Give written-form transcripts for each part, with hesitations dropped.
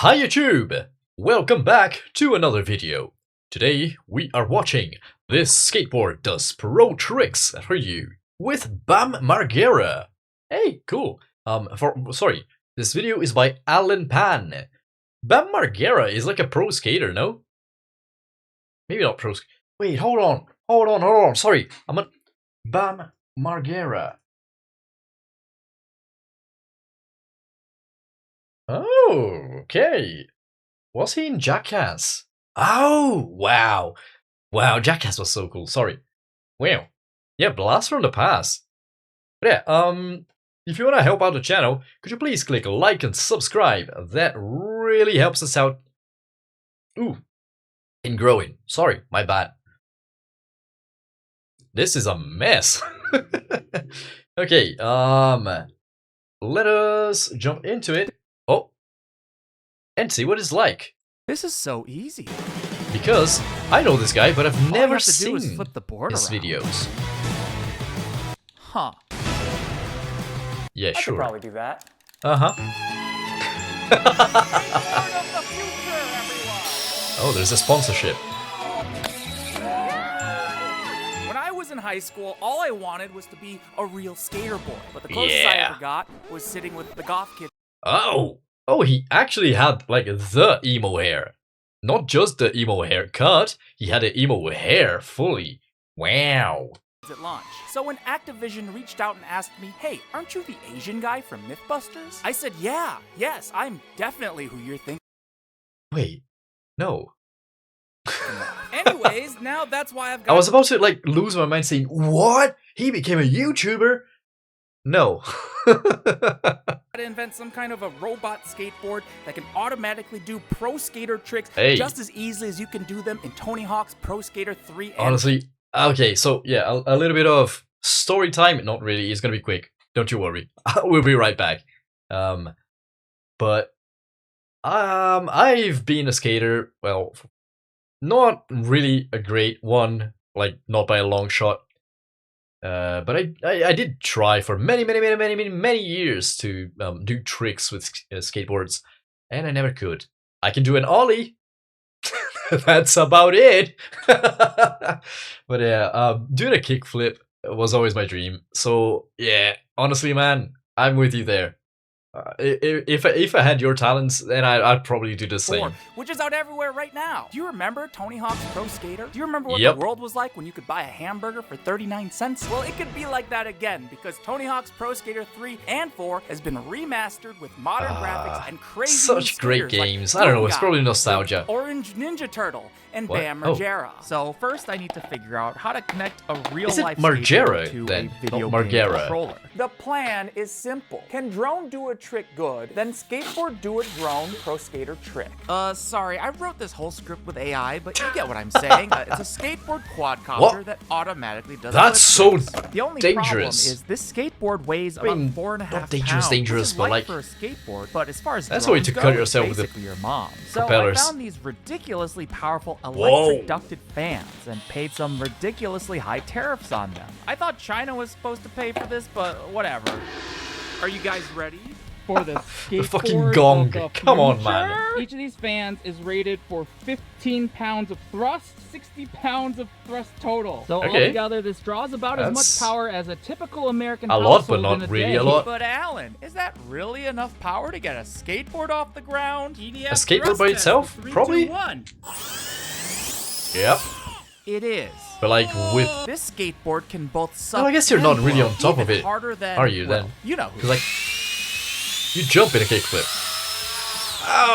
Hi YouTube! Welcome back to another video. Today we are watching This Skateboard Does Pro Tricks for You with Bam Margera. Hey, cool. This video is by Alan Pan. Bam Margera is like a pro skater, no? Maybe not pro. Wait, hold on. Sorry, Bam Margera. Oh, okay. Was he in Jackass? Oh, wow. Wow, Jackass was so cool. Sorry. Wow. Yeah, blast from the past. But yeah, if you want to help out the channel, could you please click like and subscribe? That really helps us out. Ooh. In growing. Sorry, my bad. This is a mess. Okay, let us jump into it. Oh. And see what it's like. This is so easy. Because I know this guy, but I've never seen his videos. Huh. Yeah, I sure. could probably do that. Oh, there's a sponsorship. When I was in high school, all I wanted was to be a real skater boy. But the closest I ever got was sitting with the goth kid. Oh, he actually had like the emo hair. Not just the emo haircut, he had the emo hair fully. Wow. At lunch. So when Activision reached out and asked me, hey, aren't you the Asian guy from Mythbusters? I said, yes, I'm definitely who you're thinking. Wait, no. Anyways, now that's why I've got... I was about to like lose my mind saying, what? He became a YouTuber? No. To invent some kind of a robot skateboard that can automatically do pro skater tricks just as easily as you can do them in Tony Hawk's Pro Skater 3. Honestly, okay, so yeah, a little bit of story time. Not really, it's gonna be quick. Don't you worry. We'll be right back. But I've been a skater, well, not really a great one, like not by a long shot. But I did try for many years to do tricks with skateboards, and I never could. I can do an ollie. That's about it. But yeah, doing a kickflip was always my dream. So yeah, honestly, man, I'm with you there. If I had your talents, then I'd probably do the same. Which is out everywhere right now. Do you remember Tony Hawk's Pro Skater? Do you remember what the world was like when you could buy a hamburger for 39 cents? Well, it could be like that again, because Tony Hawk's Pro Skater 3 and 4 has been remastered with modern graphics and crazy such great games. I don't know, it's probably nostalgia. Orange Ninja Turtle and Bam Margera. So first I need to figure out how to connect a real-life skateboard to a video game controller. The plan is simple. Can drone do a trick good, then skateboard do a drone pro skater trick. Sorry, I wrote this whole script with AI, but you get what I'm saying. It's a skateboard quadcopter that automatically does. That's so the only dangerous. Problem is this skateboard weighs about 4.5 pounds. Dangerous, but like for a skateboard. But as far as that's the way to cut yourself with the your mom. propellers. So I found these ridiculously powerful electric ducted fans and paid some ridiculously high tariffs on them. I thought China was supposed to pay for this, but whatever. Are you guys ready? For the skateboard fucking gong. Come on, man. Each of these fans is rated for 15 pounds of thrust, 60 pounds of thrust total. So altogether, this draws about as much power as a typical American household lot, but not really a lot. But Alan, is that really enough power to get a skateboard off the ground? A skateboard by itself? Probably. Yep. It is. But like with this skateboard can both suck. Well, I guess you're not really on top of it, are you? Then you know, because like you jump in a kickflip.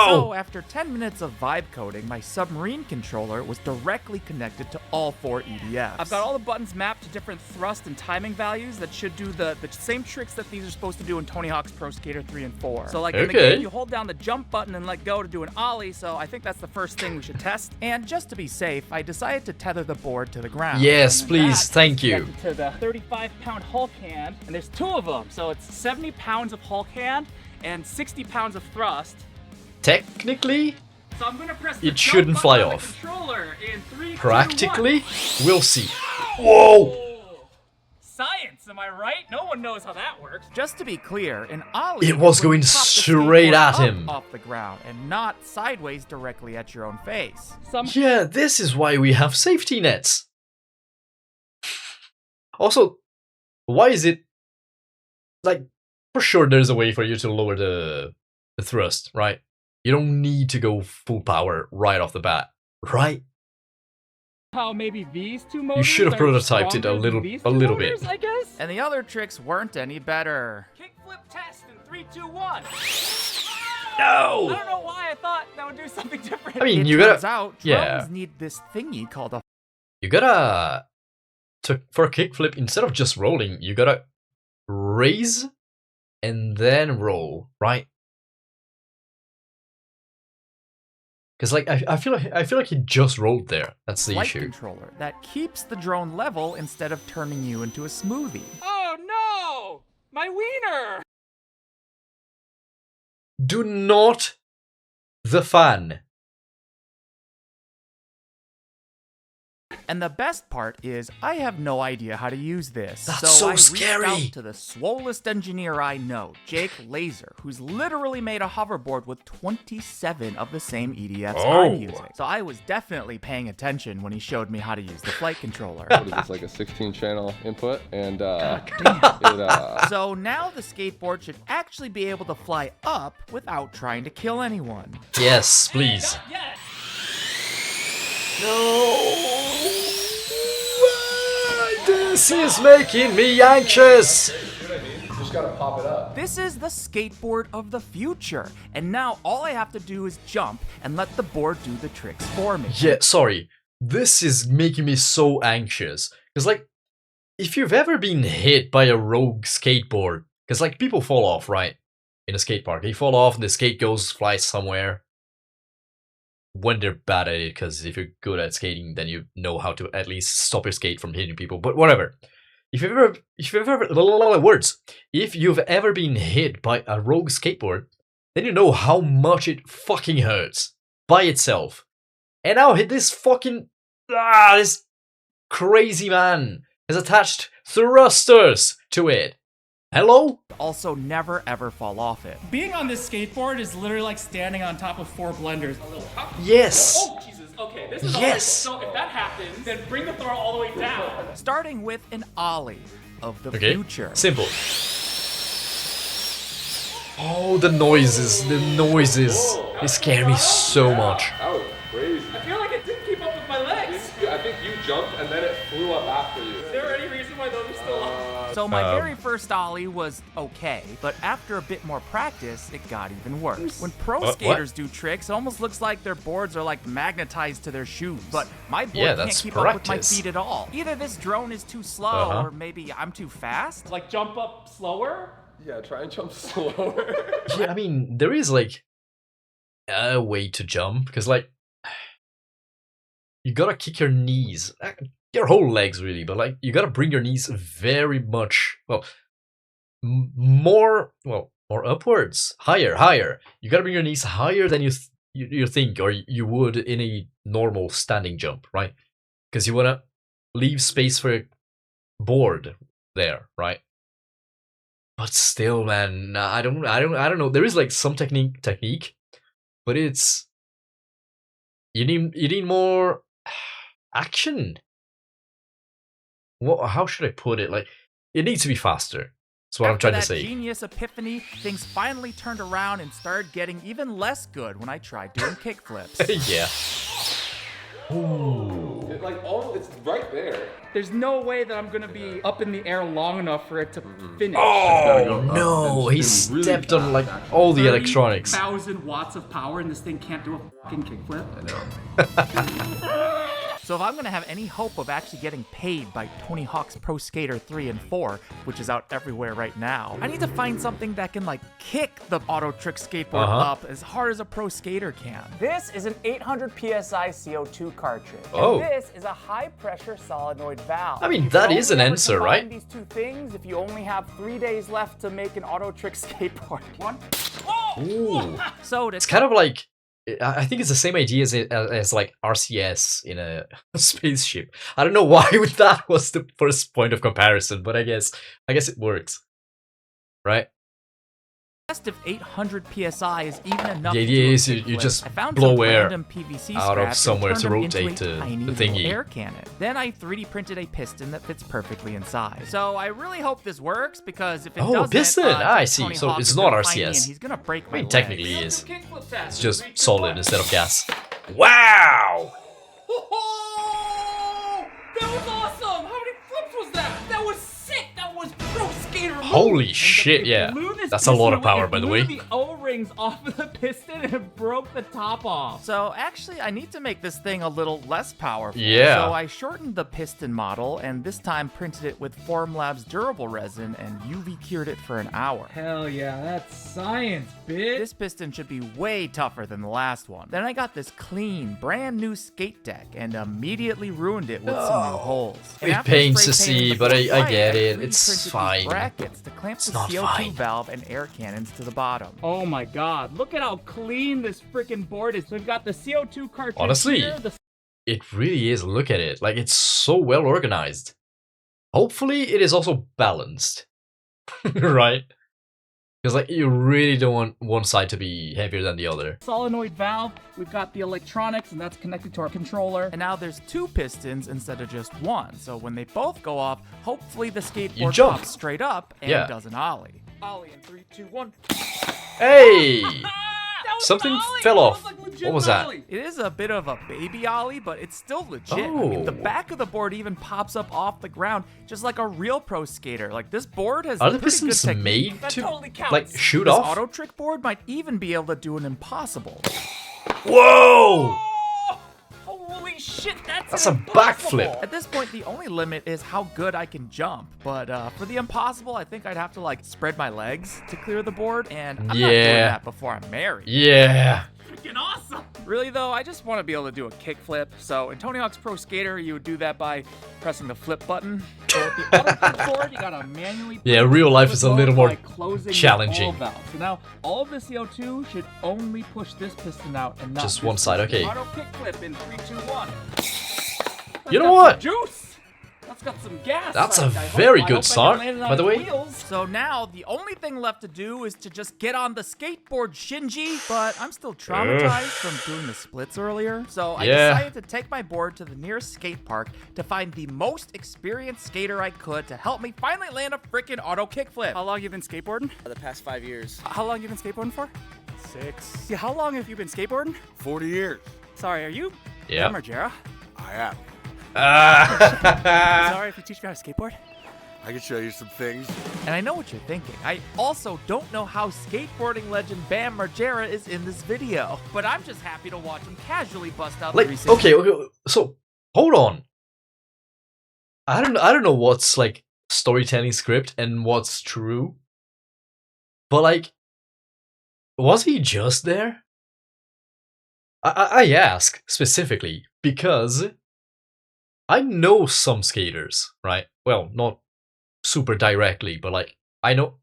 So after 10 minutes of vibe coding, my submarine controller was directly connected to all 4 EDFs. I've got all the buttons mapped to different thrust and timing values that should do the same tricks that these are supposed to do in Tony Hawk's Pro Skater 3 and 4. So like in the game, you hold down the jump button and let go to do an ollie, so I think that's the first thing we should test. And just to be safe, I decided to tether the board to the ground. Yes, please, thank you. To the 35-pound Hulk hand, and there's 2 of them, so it's 70 pounds of Hulk hand and 60 pounds of thrust. Technically, so I'm gonna press it shouldn't fly off. In 3, Practically, 2, 1. We'll see. Whoa! Science, am I right? No one knows how that works. Just to be clear, an ollie It was when going you pop the straight skateboard at up him. off the ground and not sideways directly at your own face. Yeah, this is why we have safety nets. Also, why is it like, for sure there's a way for you to lower the thrust, right? You don't need to go full power right off the bat, right? How maybe these two motors You should have are prototyped it a stronger than little these two bit. motors, I guess. And the other tricks weren't any better. Kickflip test in 3, 2, 1. No! I don't know why I thought that would do something different. I mean, It you turns gotta, out yeah. drones need this thingy called a You gotta, for a kickflip, instead of just rolling, you gotta raise and then roll, right? Because like I feel like he just rolled there. That's the flight issue. controller that keeps the drone level instead of turning you into a smoothie. Oh no! My wiener! Do not the fan. And the best part is, I have no idea how to use this. That's so so I scary. reached out to the swollest engineer I know, Jake Laser, who's literally made a hoverboard with 27 of the same EDFs Oh. I'm using. So I was definitely paying attention when he showed me how to use the flight controller. What is this, like a 16-channel input? And So now the skateboard should actually be able to fly up without trying to kill anyone. Yes, please. Yes! No. This is making me anxious. just gotta pop it up. This is the skateboard of the future, and now all I have to do is jump and let the board do the tricks for me. Yeah, sorry. This is making me so anxious. Because, like, if you've ever been hit by a rogue skateboard, because, like, people fall off, right? In a skate park. They fall off and the skate flies somewhere. When they're bad at it, because if you're good at skating, then you know how to at least stop your skate from hitting people. But whatever. If you've ever been hit by a rogue skateboard, then you know how much it fucking hurts by itself. And now this fucking this crazy man has attached thrusters to it. Hello? Also, never ever fall off it. Being on this skateboard is literally like standing on top of 4 blenders. Yes. Oh, Jesus. Okay, this is Yes. all. So if that happens, then bring the throttle all the way down. Starting with an ollie of the Okay. future. Simple. Oh, the noises. The noises. They scare me so much. That was crazy. I feel like it didn't keep up with my legs. I think you jumped and then it flew up after you. Is there any reason why those are still up? So my very first ollie was okay, but after a bit more practice, it got even worse. When pro What? skaters do tricks, it almost looks like their boards are like magnetized to their shoes. But my board Yeah, can't that's keep up with my practice. feet at all. Either this drone is too slow, or maybe I'm too fast. Like jump up slower? Yeah, try and jump slower. Yeah, I mean, there is like a way to jump, because like you gotta kick your knees, your whole legs really, but like you gotta bring your knees very much, well, more upwards, higher. You gotta bring your knees higher than you think, or you would in a normal standing jump, right? Because you wanna leave space for a board there, right? But still, man, I don't know. There is like some technique, but it's you need more action. How should I put it? Like, it needs to be faster. That's what I'm trying to After that say. genius epiphany, things finally turned around and started getting even less good when I tried doing kickflips. Yeah. Ooh. It's right there. There's no way that I'm gonna be up in the air long enough for it to finish. Oh no! He stepped on like all the electronics. 1,000 watts of power and this thing can't do a fucking kickflip. So if I'm gonna have any hope of actually getting paid by Tony Hawk's Pro Skater 3 and 4, which is out everywhere right now, I need to find something that can like kick the auto trick skateboard up as hard as a pro skater can. This is an 800 PSI CO2 cartridge. Oh. And this is a high-pressure solenoid valve. I mean, You that can is an only ever answer, combine right? These two things if you only have 3 days left to make an auto trick skateboard. Ooh. So to It's kind of like I think it's the same idea as like RCS in a spaceship. I don't know why that was the first point of comparison, but I guess it works, right? If 800 psi is even enough. The idea is you just blow air out of somewhere to rotate the thingy. Air cannon. Then I 3D printed a piston that fits perfectly inside. So I really hope this works because if it doesn't, piston! I see. So it's not RCS. He's gonna break my legs. Technically it is. It's just solid instead of gas. Wow! That was awesome! How many flips was that? That was sick! That was pro skater move. Holy shit, yeah. That's a lot of power, by the way. It blew the O-rings off of the piston and it broke the top off. So actually, I need to make this thing a little less powerful. Yeah. So I shortened the piston model and this time printed it with Formlab's durable resin and UV cured it for an hour. Hell yeah, that's science, bitch. This piston should be way tougher than the last one. Then I got this clean, brand new skate deck and immediately ruined it with some new holes. It pains to see, but I get it. It's fine. Brackets to clamp the CO2 valve and air cannons to the bottom. Oh my god, look at how clean this freaking board is. So we've got the CO2 cartridge Honestly, here, it really is. Look at it. Like, it's so well organized. Hopefully, it is also balanced. Right? Because, like, you really don't want one side to be heavier than the other. Solenoid valve, we've got the electronics, and that's connected to our controller. And now there's 2 pistons instead of just 1. So when they both go off, hopefully the skateboard pops straight up and does an ollie. Ollie in 3, 2, 1. Hey! Something fell off. What was that? It is a bit of a baby ollie, but it's still legit. I mean, the back of the board even pops up off the ground, just like a real pro skater. Like, this board has Are the pretty good pistons technique. made to, totally like, shoot this off? auto trick board might even be able to do an impossible. Whoa! Holy shit, that's a backflip. At this point, the only limit is how good I can jump. But for the impossible, I think I'd have to, like, spread my legs to clear the board. And I'm not doing that before I'm married. Yeah. Freaking awesome. Really, though, I just want to be able to do a kickflip. So in Tony Hawk's Pro Skater, you would do that by pressing the flip button. So with the auto trick board, you gotta manually real life is a little more challenging. So now, all of the CO2 should only push this piston out and not just one side, okay. Auto kickflip in 3, 2, 1. You know what? Juice! That's got some gas. That's a very good start, by the way. So now, the only thing left to do is to just get on the skateboard, Shinji. But I'm still traumatized from doing the splits earlier. So I decided to take my board to the nearest skate park to find the most experienced skater I could to help me finally land a freaking auto kickflip. How long have you been skateboarding? The past 5 years. How long have you been skateboarding for? 6. Yeah, how long have you been skateboarding? 40 years. Sorry, are you Margera? I am. Sorry if you teach me how to skateboard. I can show you some things. And I know what you're thinking. I also don't know how skateboarding legend Bam Margera is in this video. But I'm just happy to watch him casually bust out like, 360. okay, so hold on. I don't know what's like storytelling script and what's true. But like, was he just there? I ask specifically because I know some skaters, right? Well, not super directly, but like I know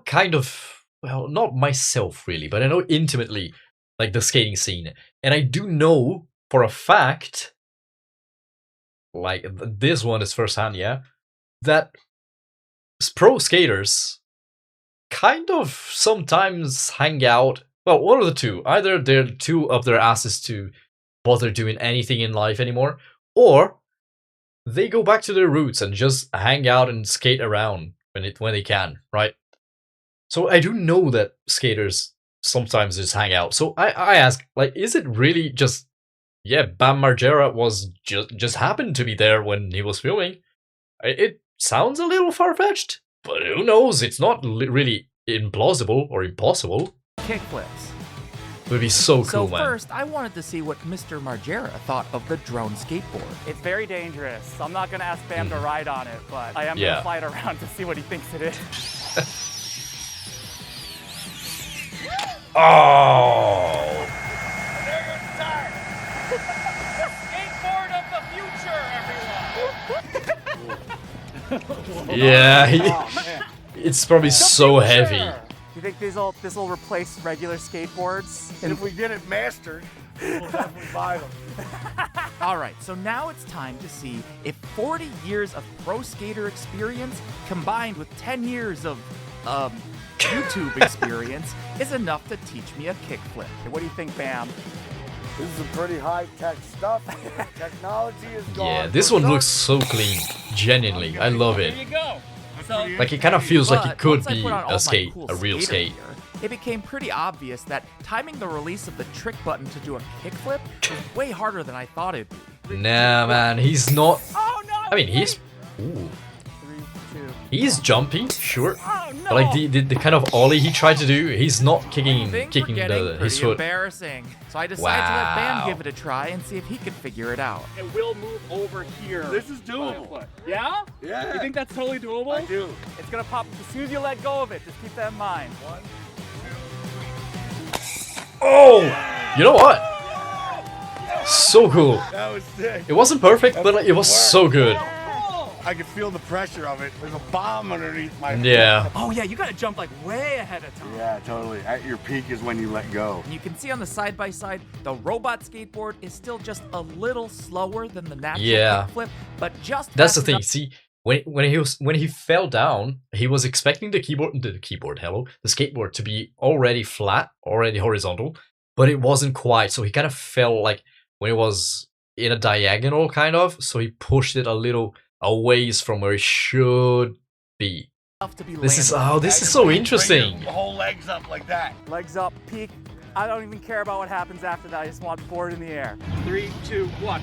kind of, well, not myself really, but I know intimately like the skating scene, and I do know for a fact, like this one is firsthand, that pro skaters kind of sometimes hang out. Well, one of the two. Either they're too up their asses to bother doing anything in life anymore, or they go back to their roots and just hang out and skate around when they can, right? So I do know that skaters sometimes just hang out. So I ask, like, is it really just, Bam Margera was just happened to be there when he was filming? It sounds a little far-fetched, but who knows? It's not really implausible or impossible. Kickflips. Would be so cool, So man. first, I wanted to see what Mr. Margera thought of the drone skateboard. It's very dangerous. I'm not gonna ask Bam to ride on it, but I am gonna fly it around to see what he thinks it is. Oh! There you start. Skateboard of the future, everyone. Yeah, it's probably so heavy. You think think this will replace regular skateboards? And if we get it mastered, we'll definitely buy them. All right, so now it's time to see if 40 years of pro skater experience combined with 10 years of YouTube experience is enough to teach me a kickflip. What do you think, Bam? This is some pretty high-tech stuff. Technology is gone. Yeah, this one looks so clean. Genuinely, I love it. There you go. So, Like it kind of feels like it could once I be put on all a my skate, cool a real skater skate. gear, it became pretty obvious that timing the release of the trick button to do a kickflip was way harder than I thought it'd be. Nah, man, he's not. Oh no! I mean, he's. Ooh. 3, 2. He's jumping, sure. Oh no! But like the kind of ollie he tried to do, he's not kicking Things were getting his pretty foot. embarrassing, so I decided to let Bam Wow. give it a try and see if he could figure it out. it will move over here. This is doable. Yeah? Yeah. You think that's totally doable? I do. It's gonna pop as soon as you let go of it. Just keep that in mind. Oh! You know what? So cool. That was sick. It wasn't perfect, but like, it was so good. I could feel the pressure of it. There's a bomb underneath my foot. Yeah. Oh yeah, you gotta jump like way ahead of time. Yeah, totally. At your peak is when you let go. And you can see on the side-by-side, the robot skateboard is still just a little slower than the natural Yeah. kickflip, but just That's the fast thing. enough See, when he fell down, he was expecting the skateboard to be already flat, already horizontal, but it wasn't quite. So he kind of fell like when it was in a diagonal, kind of. So he pushed it a little a ways from where it should be. to be This is landable. this is so interesting. Bring your whole legs up like that. Legs up, peak. I don't even care about what happens after that. I just want board in the air. 3, 2, 1.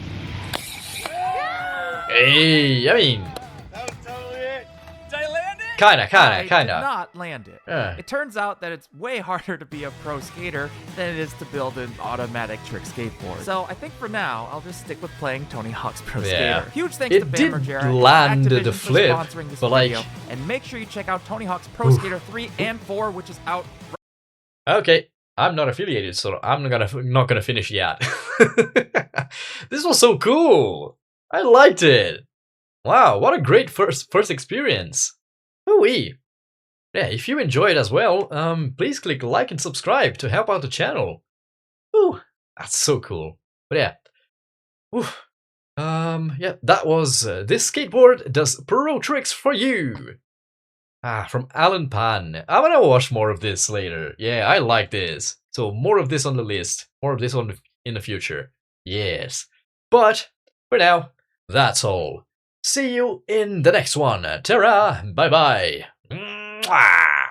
Hey, I mean, That was totally it. Did I land it? I did kinda. not land it. It turns out that it's way harder to be a pro skater than it is to build an automatic trick skateboard. So I think for now, I'll just stick with playing Tony Hawk's Pro Yeah. Skater. Huge thanks It to Bam did Margera and land the Activision for flip, sponsoring this but, like- video. And make sure you check out Tony Hawk's Pro Skater 3 and 4, which is out. Okay, I'm not affiliated, so I'm not gonna finish yet. This was so cool. I liked it. Wow, what a great first experience. Ooh-wee. Yeah, if you enjoyed as well, please click like and subscribe to help out the channel. Ooh, that's so cool. But yeah, ooh, yeah, that was this skateboard does pro tricks for you. From Alan Pan. I wanna watch more of this later. Yeah, I like this. So more of this on the list. More of this in the future. Yes. But for now, that's all. See you in the next one. Ta-ra! Bye-bye. Mwah!